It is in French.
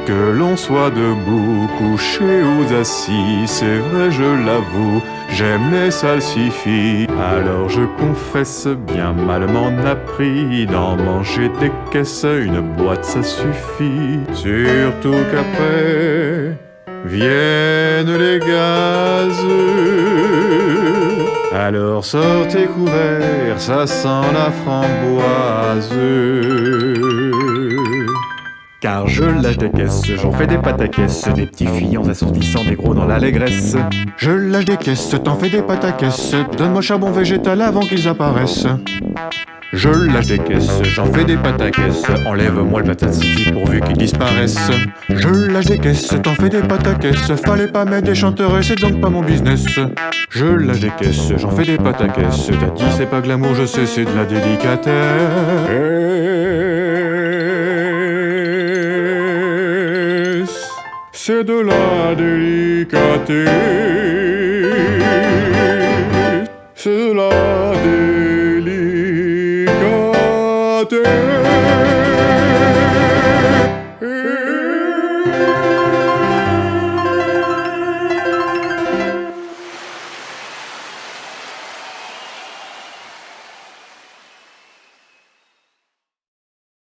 Que l'on soit debout, couché ou assis, c'est vrai je l'avoue, j'aime les salsifis. Alors je confesse, bien mal m'en a pris d'en manger des caisses, une boîte ça suffit. Surtout qu'après viennent les gaz. Alors sortez couverts, ça sent la framboise. Car je lâche des caisses, j'en fais des pâtes à caisse, des petits fillons assortissant des gros dans l'allégresse. Je lâche des caisses, t'en fais des pâtes à caisse, donne-moi charbon végétal avant qu'ils apparaissent. Je lâche des caisses, j'en fais des pâtes à caisse, enlève-moi le patate suffit pourvu qu'ils disparaissent. Je lâche des caisses, t'en fais des pâtes à caisse, fallait pas mettre des chanteurs, c'est donc pas mon business. Je lâche des caisses, j'en fais des pâtes à caisse, t'as dit c'est pas glamour, je sais c'est de la délicatesse. C'est de la délicatesse, c'est de la délicatesse.